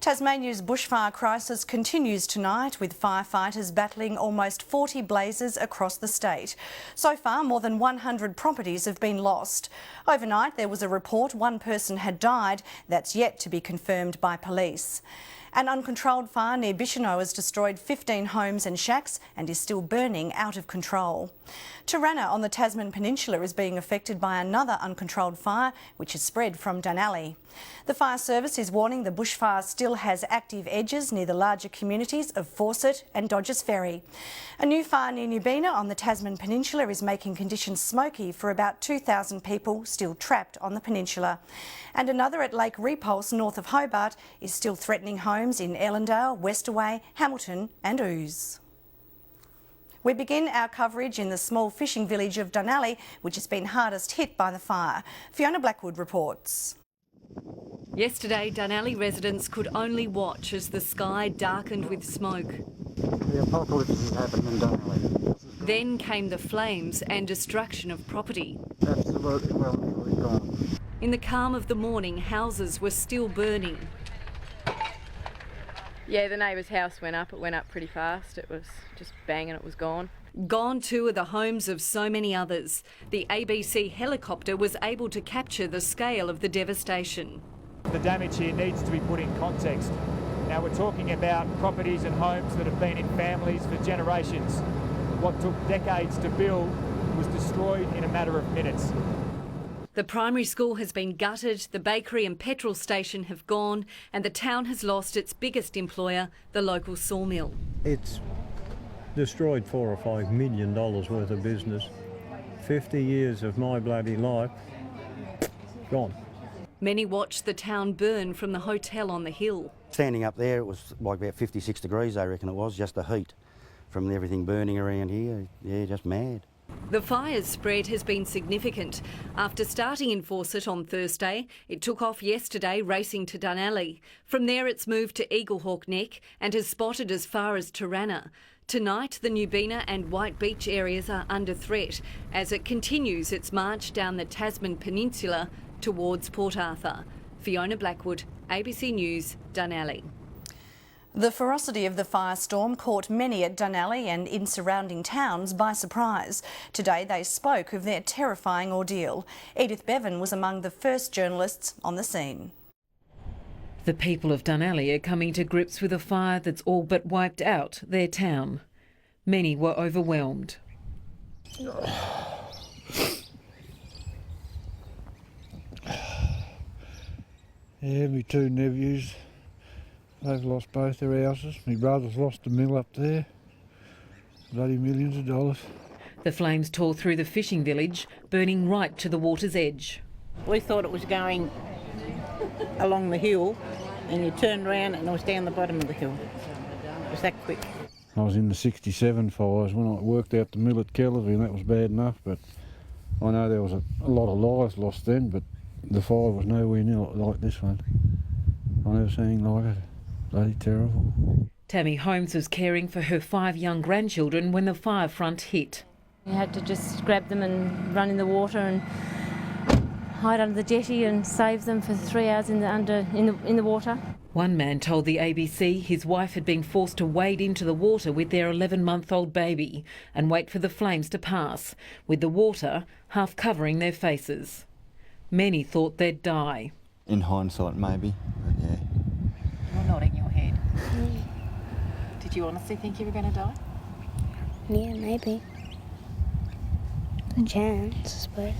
Tasmania's bushfire crisis continues tonight, with firefighters battling almost 40 blazes across the state. So far, more than 100 properties have been lost. Overnight, there was a report one person had died. That's yet to be confirmed by police. An uncontrolled fire near Bicheno has destroyed 15 homes and shacks and is still burning out of control. Turana on the Tasman Peninsula is being affected by another uncontrolled fire, which has spread from Dunalley. The fire service is warning the bushfire still has active edges near the larger communities of Fawcett and Dodgers Ferry. A new fire near Nubina on the Tasman Peninsula is making conditions smoky for about 2,000 people still trapped on the peninsula. And another at Lake Repulse north of Hobart is still threatening homes in Ellendale, Westaway, Hamilton and Ouse. We begin our coverage in the small fishing village of Dunalley, which has been hardest hit by the fire. Fiona Blackwood reports. Yesterday, Dunalley residents could only watch as the sky darkened with smoke. The apocalypse is happening in Dunalley. Then came the flames and destruction of property. Absolutely gone. In the calm of the morning, houses were still burning. Yeah, the neighbour's house went up. It went up pretty fast. It was just bang and it was gone. Gone too are the homes of so many others. The ABC helicopter was able to capture the scale of the devastation. The damage here needs to be put in context. Now we're talking about properties and homes that have been in families for generations. What took decades to build was destroyed in a matter of minutes. The primary school has been gutted, the bakery and petrol station have gone, and the town has lost its biggest employer, the local sawmill. It's destroyed $4 or $5 million worth of business. 50 years of my bloody life, gone. Many watched the town burn from the hotel on the hill. Standing up there, it was like about 56 degrees, I reckon it was, just the heat from everything burning around here. Yeah, just mad. The fire's spread has been significant. After starting in Fawcett on Thursday, it took off yesterday, racing to Dunalley. From there it's moved to Eaglehawk Neck and has spotted as far as Turana. Tonight, the Nubina and White Beach areas are under threat as it continues its march down the Tasman Peninsula towards Port Arthur. Fiona Blackwood, ABC News, Dunalley. The ferocity of the firestorm caught many at Dunalley and in surrounding towns by surprise. Today they spoke of their terrifying ordeal. Edith Bevan was among the first journalists on the scene. The people of Dunalley are coming to grips with a fire that's all but wiped out their town. Many were overwhelmed. Yeah, my two nephews, they've lost both their houses. My brother's lost a mill up there. Bloody millions of dollars. The flames tore through the fishing village, burning right to the water's edge. We thought it was going along the hill, and you turned around and it was down the bottom of the hill. It was that quick. I was in the 67 fires when I worked out the mill at Kellerby, and that was bad enough, but I know there was a lot of lives lost then, but the fire was nowhere near like this one. I've never seen like it. Bloody terrible. Tammy Holmes was caring for her 5 young grandchildren when the fire front hit. We had to just grab them and run in the water and hide under the jetty and save them for 3 hours in the water. One man told the ABC his wife had been forced to wade into the water with their 11-month-old baby and wait for the flames to pass, with the water half covering their faces. Many thought they'd die. In hindsight, maybe, but yeah. You're nodding your head. Yeah. Did you honestly think you were going to die? Yeah, maybe. A chance, I suppose.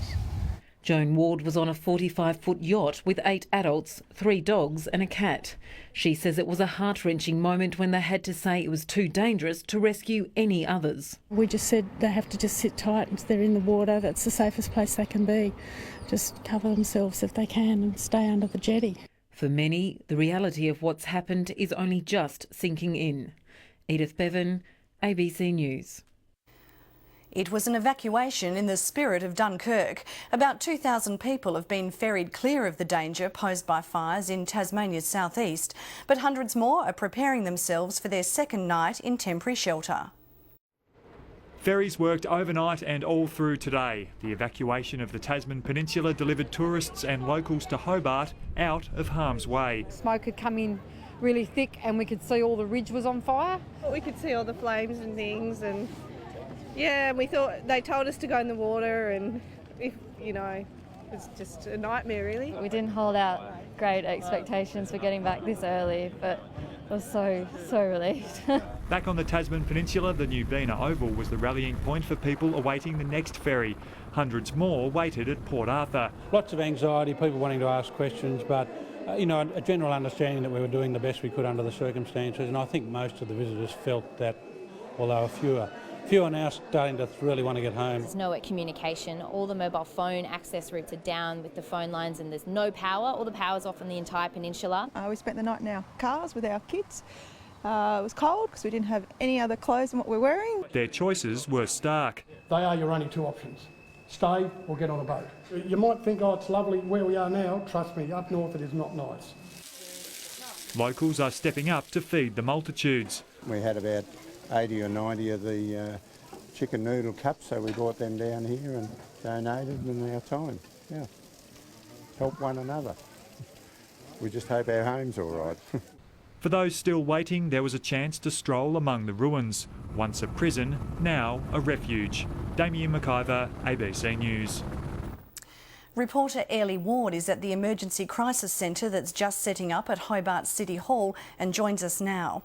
Joan Ward was on a 45-foot yacht with 8 adults, 3 dogs and a cat. She says it was a heart-wrenching moment when they had to say it was too dangerous to rescue any others. We just said they have to just sit tight until they're in the water. That's the safest place they can be. Just cover themselves if they can and stay under the jetty. For many, the reality of what's happened is only just sinking in. Edith Bevan, ABC News. It was an evacuation in the spirit of Dunkirk. About 2,000 people have been ferried clear of the danger posed by fires in Tasmania's southeast, but hundreds more are preparing themselves for their second night in temporary shelter. Ferries worked overnight and all through today. The evacuation of the Tasman Peninsula delivered tourists and locals to Hobart out of harm's way. Smoke had come in really thick and we could see all the ridge was on fire. We could see all the flames and things, and yeah, we thought they told us to go in the water, and it's just a nightmare really. We didn't hold out great expectations for getting back this early, but I was so relieved. Back on the Tasman Peninsula, the new Bina Oval was the rallying point for people awaiting the next ferry. Hundreds more waited at Port Arthur. Lots of anxiety, people wanting to ask questions, but a general understanding that we were doing the best we could under the circumstances, and I think most of the visitors felt that, although few are now starting to really want to get home. There's no communication. All the mobile phone access routes are down with the phone lines, and there's no power. All the power's off on the entire peninsula. We spent the night in our cars with our kids. It was cold because we didn't have any other clothes than what we're wearing. Their choices were stark. They are your only two options. Stay or get on a boat. You might think, oh, it's lovely where we are now. Trust me, up north it is not nice. Locals are stepping up to feed the multitudes. We had about 80 or 90 of the chicken noodle cups, so we brought them down here and donated in our time. Yeah, help one another. We just hope our home's all right. For those still waiting, there was a chance to stroll among the ruins. Once a prison, now a refuge. Damien McIver, ABC News. Reporter Airlie Ward is at the Emergency Crisis Centre that's just setting up at Hobart City Hall and joins us now.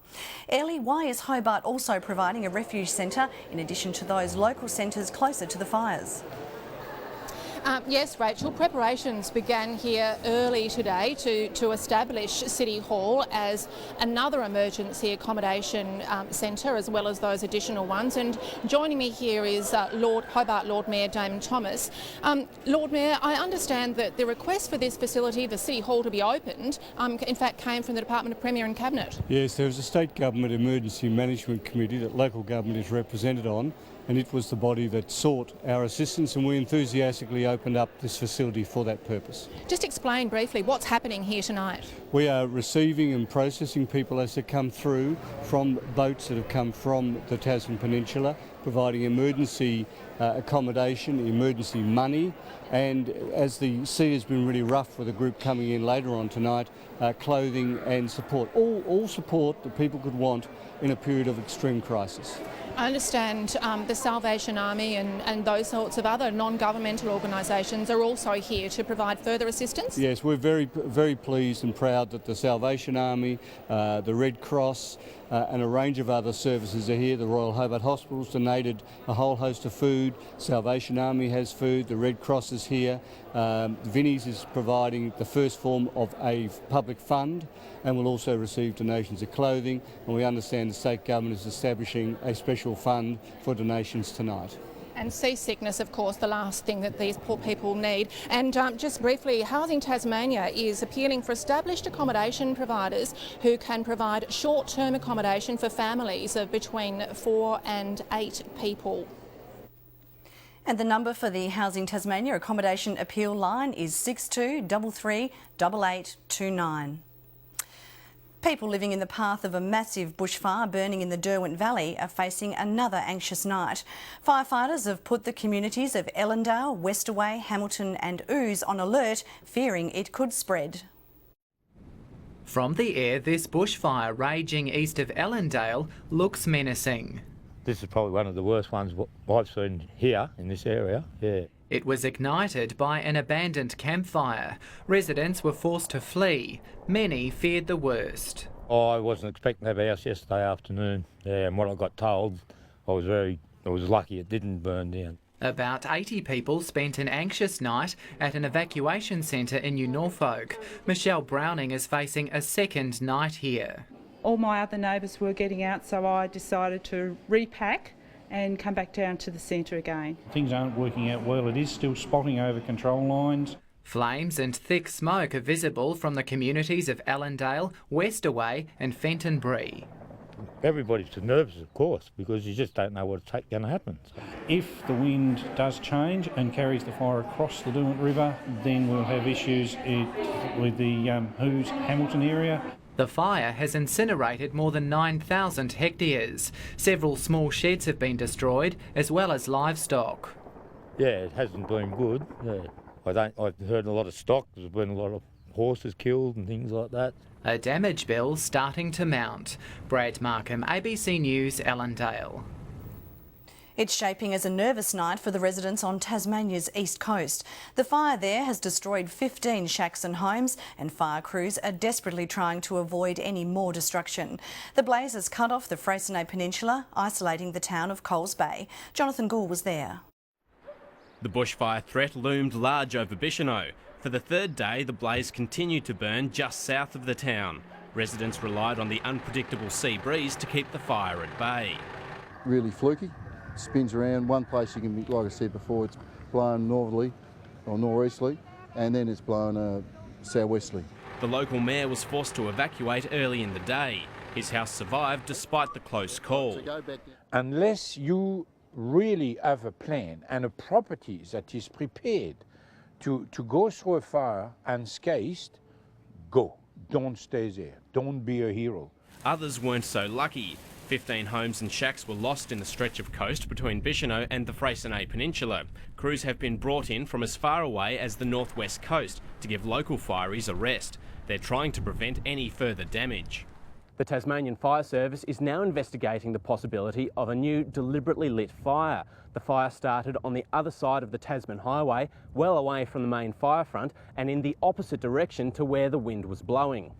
Airlie, why is Hobart also providing a refuge centre in addition to those local centres closer to the fires? Yes, Rachel, preparations began here early today to establish City Hall as another emergency accommodation centre, as well as those additional ones. And joining me here is Hobart Lord Mayor Damon Thomas. Lord Mayor, I understand that the request for this facility, the City Hall, to be opened, in fact came from the Department of Premier and Cabinet. Yes, there was a State Government Emergency Management Committee that local government is represented on, and it was the body that sought our assistance, and we enthusiastically opened up this facility for that purpose. Just explain briefly what's happening here tonight. We are receiving and processing people as they come through from boats that have come from the Tasman Peninsula, providing emergency accommodation, emergency money, and as the sea has been really rough with a group coming in later on tonight, clothing and support. All support that people could want in a period of extreme crisis. I understand the Salvation Army and those sorts of other non-governmental organisations are also here to provide further assistance? Yes, we're very pleased and proud that the Salvation Army, the Red Cross and a range of other services are here. The Royal Hobart Hospital's donated a whole host of food. Salvation Army has food, the Red Cross is here. Vinnie's is providing the first form of a public fund, and will also receive donations of clothing, and we understand the State Government is establishing a special fund for donations tonight. And seasickness, of course, the last thing that these poor people need. And just briefly, Housing Tasmania is appealing for established accommodation providers who can provide short-term accommodation for families of between 4 and 8 people. And the number for the Housing Tasmania Accommodation Appeal line is 6233 8829. People living in the path of a massive bushfire burning in the Derwent Valley are facing another anxious night. Firefighters have put the communities of Ellendale, Westaway, Hamilton and Ouse on alert, fearing it could spread. From the air, this bushfire raging east of Ellendale looks menacing. This is probably one of the worst ones I've seen here in this area, yeah. It was ignited by an abandoned campfire. Residents were forced to flee. Many feared the worst. I wasn't expecting to have a house yesterday afternoon, yeah, and what I got told, I was lucky it didn't burn down. About 80 people spent an anxious night at an evacuation centre in New Norfolk. Michelle Browning is facing a second night here. All my other neighbours were getting out, so I decided to repack and come back down to the centre again. Things aren't working out well. It is still spotting over control lines. Flames and thick smoke are visible from the communities of Ellendale, Westaway and Fenton-Bree. Everybody's nervous, of course, because you just don't know what's going to happen. If the wind does change and carries the fire across the Derwent River, then we'll have issues with the Ouse Hamilton area. The fire has incinerated more than 9,000 hectares. Several small sheds have been destroyed, as well as livestock. Yeah, it hasn't been good. Yeah. I've heard a lot of stock. There's been a lot of horses killed and things like that. A damage bill starting to mount. Brad Markham, ABC News, Allendale. It's shaping as a nervous night for the residents on Tasmania's east coast. The fire there has destroyed 15 shacks and homes, and fire crews are desperately trying to avoid any more destruction. The blaze has cut off the Freycinet Peninsula, isolating the town of Coles Bay. Jonathan Gould was there. The bushfire threat loomed large over Bicheno. For the third day, the blaze continued to burn just south of the town. Residents relied on the unpredictable sea breeze to keep the fire at bay. Really fluky, spins around. One place you can be, like I said before, it's blowing northerly or northeasterly, and then it's blowing southwesterly. The local mayor was forced to evacuate early in the day. His house survived despite the close call. Unless you really have a plan and a property that is prepared to go through a fire unscathed, go. Don't stay there. Don't be a hero. Others weren't so lucky. 15 homes and shacks were lost in the stretch of coast between Bicheno and the Freycinet Peninsula. Crews have been brought in from as far away as the northwest coast to give local fireys a rest. They're trying to prevent any further damage. The Tasmanian Fire Service is now investigating the possibility of a new deliberately lit fire. The fire started on the other side of the Tasman Highway, well away from the main fire front and in the opposite direction to where the wind was blowing.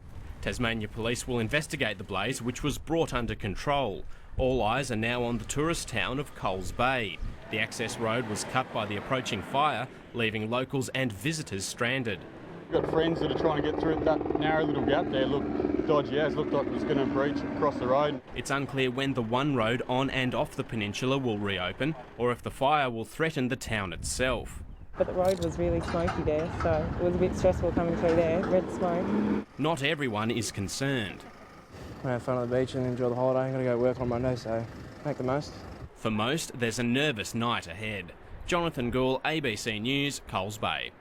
Tasmania Police will investigate the blaze, which was brought under control. All eyes are now on the tourist town of Coles Bay. The access road was cut by the approaching fire, leaving locals and visitors stranded. We've got friends that are trying to get through that narrow little gap there. Look dodgy as, looked like it was going to breach across the road. It's unclear when the one road on and off the peninsula will reopen, or if the fire will threaten the town itself. But the road was really smoky there, so it was a bit stressful coming through there, red smoke. Not everyone is concerned. We have fun on the beach and enjoy the holiday. I'm going to go work on Monday, so make the most. For most, there's a nervous night ahead. Jonathan Gould, ABC News, Coles Bay.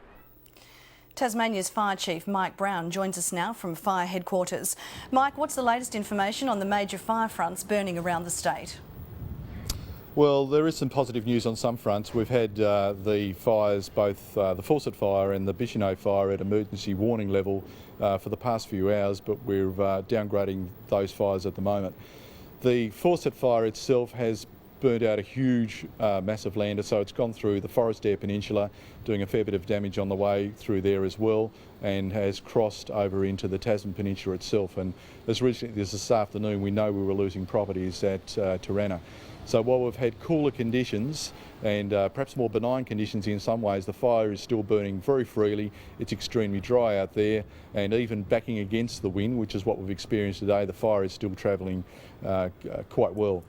Tasmania's Fire Chief Mike Brown joins us now from Fire Headquarters. Mike, what's the latest information on the major fire fronts burning around the state? Well, there is some positive news on some fronts. We've had the fires, both the Fawcett fire and the Bicheno fire, at emergency warning level for the past few hours, but we're downgrading those fires at the moment. The Fawcett fire itself has burned out a huge massive lander, so it's gone through the Forestier Peninsula, doing a fair bit of damage on the way through there as well, and has crossed over into the Tasman Peninsula itself. And as recently as this afternoon, we know we were losing properties at Turana. So while we've had cooler conditions and perhaps more benign conditions in some ways, the fire is still burning very freely. It's extremely dry out there, and even backing against the wind, which is what we've experienced today, the fire is still travelling quite well.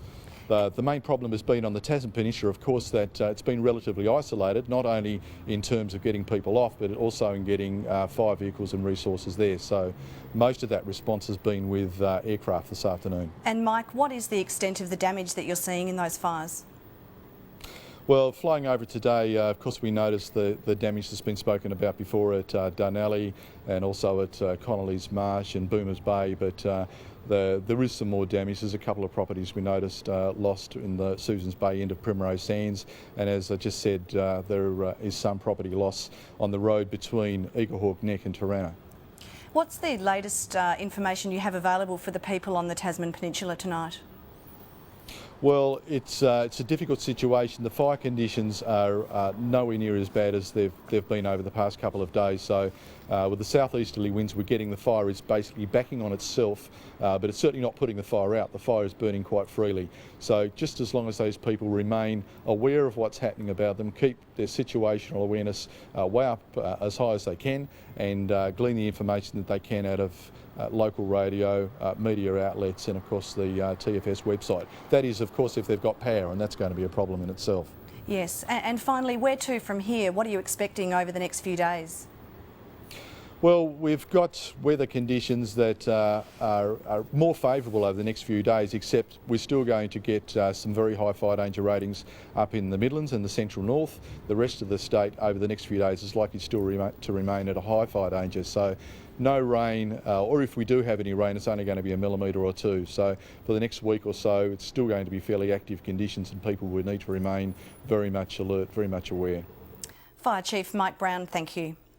The main problem has been on the Tasman Peninsula, of course, that it's been relatively isolated, not only in terms of getting people off, but also in getting fire vehicles and resources there. So most of that response has been with aircraft this afternoon. And Mike, what is the extent of the damage that you're seeing in those fires? Well, flying over today, of course, we noticed the damage that's been spoken about before at Darnalley and also at Connolly's Marsh and Boomers Bay, but there is some more damage. There's a couple of properties we noticed lost in the Susans Bay end of Primrose Sands, and as I just said, there is some property loss on the road between Eaglehawk Neck and Turana. What's the latest information you have available for the people on the Tasman Peninsula tonight? Well, it's a difficult situation. The fire conditions are nowhere near as bad as they've been over the past couple of days. So with the southeasterly winds we're getting, the fire is basically backing on itself, but it's certainly not putting the fire out. The fire is burning quite freely. So just as long as those people remain aware of what's happening about them, keep their situational awareness way up as high as they can, and glean the information that they can out of local radio, media outlets, and of course the TFS website. That is, of course, if they've got power, and that's going to be a problem in itself. Yes, and finally, where to from here? What are you expecting over the next few days? Well, we've got weather conditions that are more favourable over the next few days, except we're still going to get some very high fire danger ratings up in the Midlands and the central north. The rest of the state over the next few days is likely still to remain at a high fire danger. So no rain, or if we do have any rain, it's only going to be a millimetre or two. So for the next week or so, it's still going to be fairly active conditions, and people will need to remain very much alert, very much aware. Fire Chief Mike Brown, thank you.